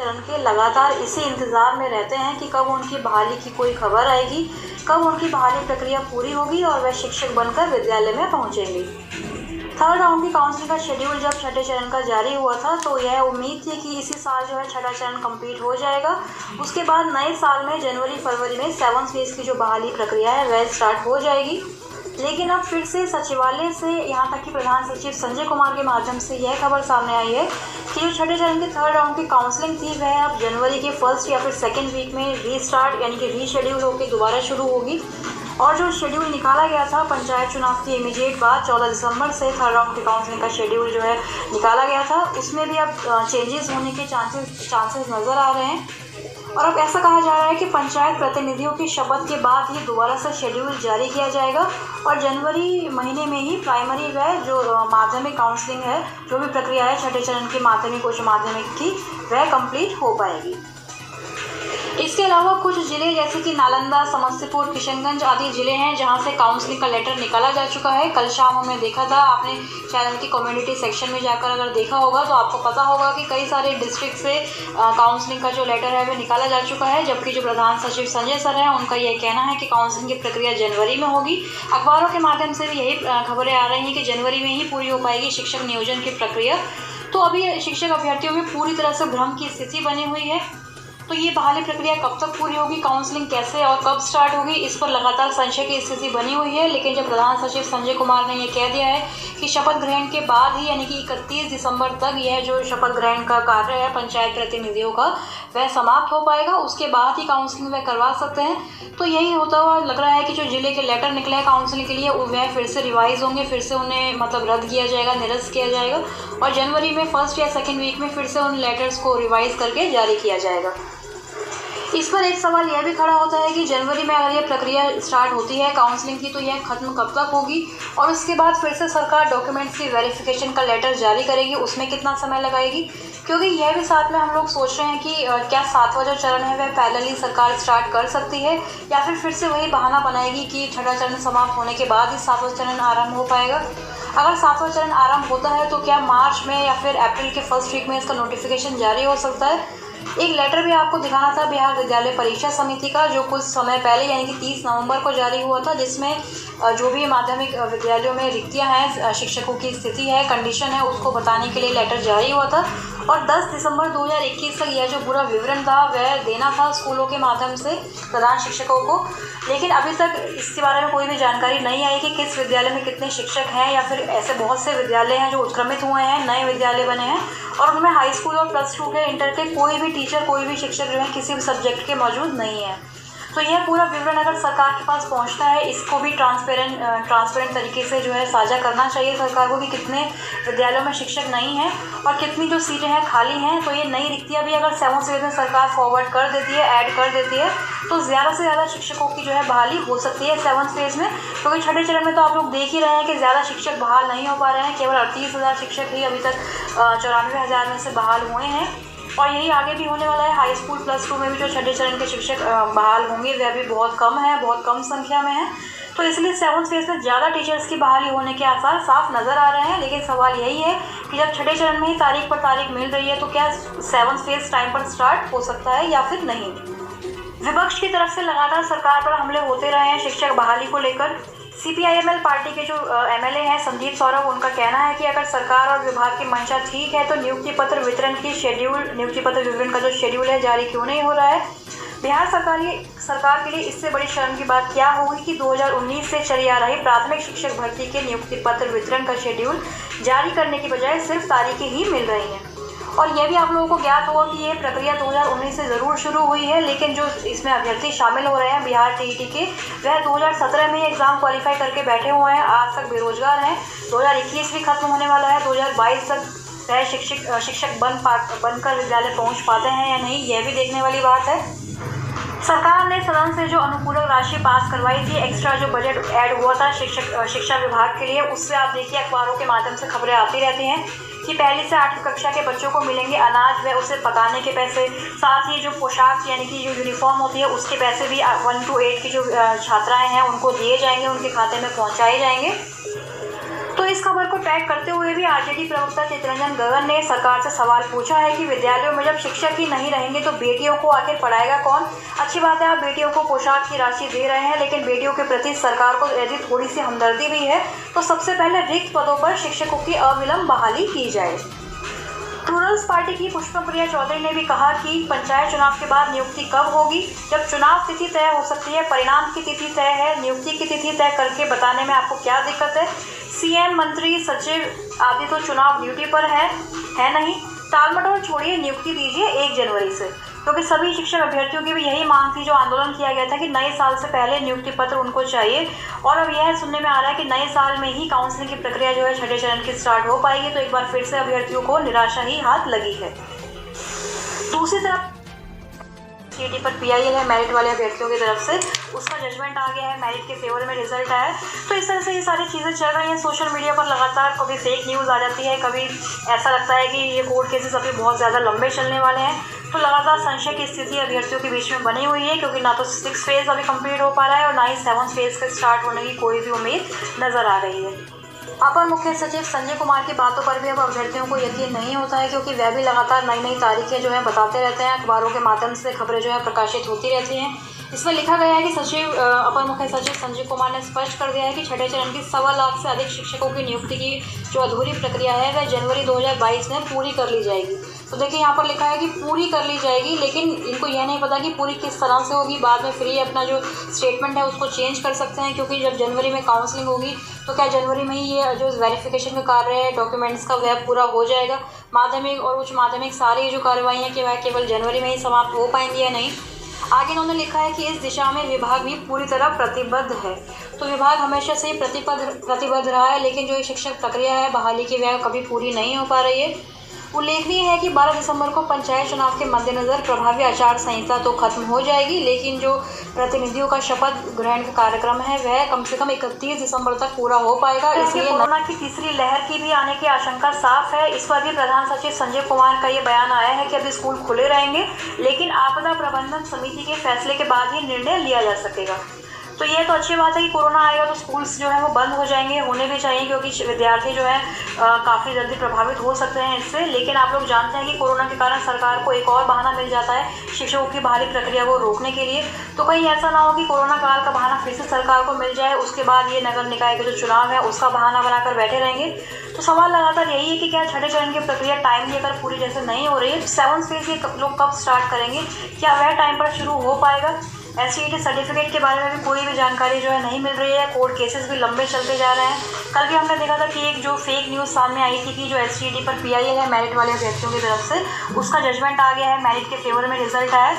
चरण के लगातार इसी इंतज़ार में रहते हैं कि कब उनकी बहाली की कोई खबर आएगी, कब उनकी बहाली प्रक्रिया पूरी होगी और वह शिक्षक बनकर विद्यालय में पहुंचेंगे। थर्ड राउंड की काउंसलिंग का शेड्यूल जब छठे चरण का जारी हुआ था तो यह उम्मीद थी कि इसी साल जो है छठा चरण कंप्लीट हो जाएगा। उसके बाद नए साल में जनवरी फरवरी में 7th फेज की जो बहाली प्रक्रिया है वह स्टार्ट हो जाएगी। लेकिन अब फिर से सचिवालय से यहाँ तक कि प्रधान सचिव संजय कुमार के माध्यम से यह खबर सामने आई है कि जो छठे चरण के थर्ड राउंड की काउंसलिंग थी वह अब जनवरी के फर्स्ट या फिर सेकेंड वीक में रीस्टार्ट यानी कि रीशेड्यूल होकर दोबारा शुरू होगी। और जो शेड्यूल निकाला गया था पंचायत चुनाव के इमीडिएट बाद 14 दिसंबर से थर्ड राउंड की काउंसलिंग का शेड्यूल जो है निकाला गया था, उसमें भी अब चेंजेस होने के चांसेस नज़र आ रहे हैं। और अब ऐसा कहा जा रहा है कि पंचायत प्रतिनिधियों की शपथ के बाद ही दोबारा से शेड्यूल जारी किया जाएगा और जनवरी महीने में ही प्राइमरी व जो माध्यमिक काउंसलिंग है, जो भी प्रक्रिया है छठे चरण की माध्यमिक उच्च माध्यमिक की, वह कंप्लीट हो पाएगी। इसके अलावा कुछ ज़िले जैसे कि नालंदा, समस्तीपुर, किशनगंज आदि ज़िले हैं जहां से काउंसलिंग का लेटर निकाला जा चुका है। कल शाम हमने देखा था, आपने चैनल की कम्युनिटी सेक्शन में जाकर अगर देखा होगा तो आपको पता होगा कि कई सारे डिस्ट्रिक्ट से काउंसलिंग का जो लेटर है वह निकाला जा चुका है। जबकि जो प्रधान सचिव संजय सर हैं उनका यह कहना है कि काउंसलिंग की प्रक्रिया जनवरी में होगी। अखबारों के माध्यम से भी यही खबरें आ रही हैं कि जनवरी में ही पूरी हो पाएगी शिक्षक नियोजन की प्रक्रिया। तो अभी शिक्षक अभ्यर्थियों में पूरी तरह से भ्रम की स्थिति बनी हुई है। तो ये बहाली प्रक्रिया कब तक पूरी होगी, काउंसलिंग कैसे और कब स्टार्ट होगी, इस पर लगातार संशय की स्थिति बनी हुई है। लेकिन जब प्रधान सचिव संजय कुमार ने ये कह दिया है कि शपथ ग्रहण के बाद ही यानी कि 31 दिसंबर तक यह जो शपथ ग्रहण का कार्य है पंचायत प्रतिनिधियों का वह समाप्त हो पाएगा, उसके बाद ही काउंसलिंग वह करवा सकते हैं। तो यही होता हुआ लग रहा है कि जो जिले के लेटर निकले हैं काउंसलिंग के लिए वह फिर से रिवाइज होंगे, फिर से उन्हें मतलब रद्द किया जाएगा, निरस्त किया जाएगा और जनवरी में फर्स्ट या सेकेंड वीक में फिर से उन लेटर्स को रिवाइज करके जारी किया जाएगा। इस पर एक सवाल यह भी खड़ा होता है कि जनवरी में अगर यह प्रक्रिया स्टार्ट होती है काउंसलिंग की तो यह खत्म कब तक होगी और उसके बाद फिर से सरकार डॉक्यूमेंट्स की वेरिफिकेशन का लेटर जारी करेगी, उसमें कितना समय लगाएगी। क्योंकि यह भी साथ में हम लोग सोच रहे हैं कि क्या 7वां जो चरण है वह पैरेलली सरकार स्टार्ट कर सकती है या फिर से वही बहाना बनाएगी कि छठा चरण समाप्त होने के बाद ही 7वां चरण आरंभ हो पाएगा। अगर 7वां चरण आरंभ होता है तो क्या मार्च में या फिर अप्रैल के फर्स्ट वीक में इसका नोटिफिकेशन जारी हो सकता है। एक लेटर भी आपको दिखाना था बिहार विद्यालय परीक्षा समिति का, जो कुछ समय पहले यानी कि 30 नवंबर को जारी हुआ था, जिसमें जो भी माध्यमिक विद्यालयों में रिक्तियां हैं, शिक्षकों की स्थिति है, कंडीशन है, उसको बताने के लिए लेटर जारी हुआ था और 10 दिसंबर 2021 तक यह जो पूरा विवरण था वह देना था स्कूलों के माध्यम से प्रधान शिक्षकों को। लेकिन अभी तक इसके बारे में कोई भी जानकारी नहीं आई कि किस विद्यालय में कितने शिक्षक हैं या फिर ऐसे बहुत से विद्यालय हैं जो उत्क्रमित हुए हैं, नए विद्यालय बने हैं और उनमें हाई स्कूल और +2 के इंटर के कोई भी टीचर, कोई भी शिक्षक जो है किसी भी सब्जेक्ट के मौजूद नहीं है। तो यह पूरा विवरण अगर सरकार के पास पहुंचता है, इसको भी ट्रांसपेरेंट तरीके से जो है साझा करना चाहिए सरकार को कि कितने विद्यालयों में शिक्षक नहीं हैं और कितनी जो सीटें हैं खाली हैं। तो ये नई रिक्तियाँ भी अगर 7th फेज में सरकार फॉरवर्ड कर देती है, ऐड कर देती है, तो ज़्यादा से ज़्यादा शिक्षकों की जो है बहाली हो सकती है 7th फेज में। क्योंकि छठे चरण में तो आप लोग देख ही रहे हैं कि ज़्यादा शिक्षक बहाल नहीं हो पा रहे हैं, केवल 38,000 शिक्षक ही अभी तक 94,000 में से बहाल हुए हैं और यही आगे भी होने वाला है। हाई स्कूल +2 में भी जो छठे चरण के शिक्षक बहाल होंगे वह भी बहुत कम है, बहुत कम संख्या में है। तो इसलिए 7th फेज में ज़्यादा टीचर्स की बहाली होने के आसार साफ नज़र आ रहे हैं। लेकिन सवाल यही है कि जब छठे चरण में ही तारीख पर तारीख मिल रही है तो क्या 7th फेज टाइम पर स्टार्ट हो सकता है या फिर नहीं। विपक्ष की तरफ से लगातार सरकार पर हमले होते रहे हैं शिक्षक बहाली को लेकर। CPIML पार्टी के जो MLA हैं संदीप सौरभ, उनका कहना है कि अगर सरकार और विभाग की मंशा ठीक है तो नियुक्ति पत्र वितरण का जो शेड्यूल है जारी क्यों नहीं हो रहा है। बिहार सरकार के लिए इससे बड़ी शर्म की बात क्या होगी कि 2019 से चली आ रही प्राथमिक शिक्षक भर्ती के नियुक्ति पत्र वितरण का शेड्यूल जारी करने की बजाय सिर्फ तारीखें ही मिल रही हैं। और यह भी आप लोगों को ज्ञात होगा कि यह प्रक्रिया 2019 से ज़रूर शुरू हुई है, लेकिन जो इसमें अभ्यर्थी शामिल हो रहे हैं बिहार TET के, वह 2017 में एग्ज़ाम क्वालिफाई करके बैठे हुए हैं, आज तक बेरोजगार हैं। 2021 भी खत्म होने वाला है, 2022 तक वह शिक्षक बनकर विद्यालय पहुंच पाते हैं या नहीं, यह भी देखने वाली बात है। सरकार ने सदन से जो अनुपूरक राशि पास करवाई थी, एक्स्ट्रा जो बजट ऐड हुआ था शिक्षा विभाग के लिए, उससे आप देखिए अखबारों के माध्यम से खबरें आती रहती हैं कि 1ली से 8वीं कक्षा के बच्चों को मिलेंगे अनाज व उसे पकाने के पैसे, साथ ही जो पोशाक यानी कि जो यूनिफॉर्म होती है उसके पैसे भी 1 to 8 की जो छात्राएं हैं उनको दिए जाएंगे, उनके खाते में पहुंचाए जाएंगे। तो इस खबर को ट्रैक करते हुए भी आरजेडी प्रवक्ता चितरंजन गगन ने सरकार से सवाल पूछा है कि विद्यालयों में जब शिक्षक ही नहीं रहेंगे तो बेटियों को आखिर पढ़ाएगा कौन। अच्छी बात है, आप बेटियों को पोशाक की राशि दे रहे हैं, लेकिन बेटियों के प्रति सरकार को यदि थोड़ी सी हमदर्दी भी है तो सबसे पहले रिक्त पदों पर शिक्षकों की अविलंब बहाली की जाए। प्लूरल्स पार्टी की पुष्पप्रिया चौधरी ने भी कहा कि पंचायत चुनाव के बाद नियुक्ति कब होगी, जब चुनाव तिथि तय हो सकती है, परिणाम की तिथि तय है, नियुक्ति की तिथि तय करके बताने में आपको क्या दिक्कत है। सीएम, मंत्री, सचिव आदि तो चुनाव ड्यूटी पर है नहीं। टालमटोल छोड़िए, नियुक्ति दीजिए 1 जनवरी से, क्योंकि सभी शिक्षक अभ्यर्थियों की भी यही मांग थी जो आंदोलन किया गया था कि नए साल से पहले नियुक्ति पत्र उनको चाहिए। और अब यह सुनने में आ रहा है कि नए साल में ही काउंसलिंग की प्रक्रिया जो है 6ठे चरण की स्टार्ट हो पाएगी। तो एक बार फिर से अभ्यर्थियों को निराशा ही हाथ लगी है। दूसरी तरफ सीटी पर पीआईएल है मेरिट वाले अभ्यर्थियों की तरफ से, उसका जजमेंट आ गया है, मेरिट के फेवर में रिजल्ट आया है। तो इस तरह से ये सारी चीज़ें चल रही हैं सोशल मीडिया पर लगातार। कभी फेक न्यूज़ आ जाती है, कभी ऐसा लगता है कि ये कोर्ट केसेस अभी बहुत ज़्यादा लंबे चलने वाले हैं। तो लगातार संशय की स्थिति अभ्यर्थियों के बीच में बनी हुई है, क्योंकि ना तो 6th फेज़ अभी कंप्लीट हो पा रहा है और ना ही 7th फेज़ के स्टार्ट होने की कोई भी उम्मीद नज़र आ रही है। अपर मुख्य सचिव संजय कुमार की बातों पर भी अब अभ्यर्थियों को यकीन नहीं होता है, क्योंकि वह भी लगातार नई नई तारीखें जो है बताते रहते हैं। अखबारों के माध्यम से खबरें जो है प्रकाशित होती रहती हैं। इसमें लिखा गया है कि अपर मुख्य सचिव संजय कुमार ने स्पष्ट कर दिया है कि 6ठे चरण की 1.25 लाख से अधिक शिक्षकों की नियुक्ति की जो अधूरी प्रक्रिया है वह जनवरी 2022 में पूरी कर ली जाएगी। तो देखिए यहाँ पर लिखा है कि पूरी कर ली जाएगी, लेकिन इनको यह नहीं पता कि पूरी किस तरह से होगी। बाद में फिर ये अपना जो स्टेटमेंट है उसको चेंज कर सकते हैं, क्योंकि जब जनवरी में काउंसलिंग होगी तो क्या जनवरी में ही ये जो वेरिफिकेशन का कार्य है डॉक्यूमेंट्स का वह पूरा हो जाएगा। माध्यमिक और उच्च माध्यमिक सारी जो कार्रवाई है कि वह केवल जनवरी में ही समाप्त हो पाएंगी या नहीं। आगे इन्होंने लिखा है कि इस दिशा में विभाग भी पूरी तरह प्रतिबद्ध है। तो विभाग हमेशा से ही प्रतिबद्ध रहा है, लेकिन जो शिक्षक प्रक्रिया है बहाली की वह कभी पूरी नहीं हो पा रही है। उल्लेखनीय है कि 12 दिसंबर को पंचायत चुनाव के मद्देनज़र प्रभावी आचार संहिता तो खत्म हो जाएगी, लेकिन जो प्रतिनिधियों का शपथ ग्रहण का कार्यक्रम है वह कम से कम 31 दिसंबर तक पूरा हो पाएगा। इसलिए कोरोना की तीसरी लहर की भी आने की आशंका साफ है। इस पर भी प्रधान सचिव संजय कुमार का ये बयान आया है कि अभी स्कूल खुले रहेंगे, लेकिन आपदा प्रबंधन समिति के फैसले के बाद ही निर्णय लिया जा सकेगा। तो ये तो अच्छी बात है कि कोरोना आएगा तो स्कूल्स जो है वो बंद हो जाएंगे, होने भी चाहिए, क्योंकि विद्यार्थी जो है काफ़ी जल्दी प्रभावित हो सकते हैं इससे। लेकिन आप लोग जानते हैं कि कोरोना के कारण सरकार को एक और बहाना मिल जाता है शिक्षकों की बहाली प्रक्रिया को रोकने के लिए। तो कहीं ऐसा ना हो कि कोरोना काल का बहाना फिर से सरकार को मिल जाए, उसके बाद ये नगर निकाय के जो चुनाव है उसका बहाना बनाकर बैठे रहेंगे। तो सवाल लगातार यही है कि क्या 6ठे चरण की प्रक्रिया टाइमली अगर पूरी जैसे नहीं हो रही है तो 7th फेज़ ये लोग कब स्टार्ट करेंगे, क्या वह टाइम पर शुरू हो पाएगा। एससीईटी सर्टिफिकेट के बारे में भी कोई भी जानकारी जो है नहीं मिल रही है। कोर्ट केसेस भी लंबे चलते जा रहे हैं। कल भी हमने देखा था कि एक जो फेक न्यूज़ सामने आई थी कि जो एससीईटी पर पीआईएल है मेरिट वाले अभ्यर्थियों की तरफ से, उसका जजमेंट आ गया है, मेरिट के फेवर में रिजल्ट आया है।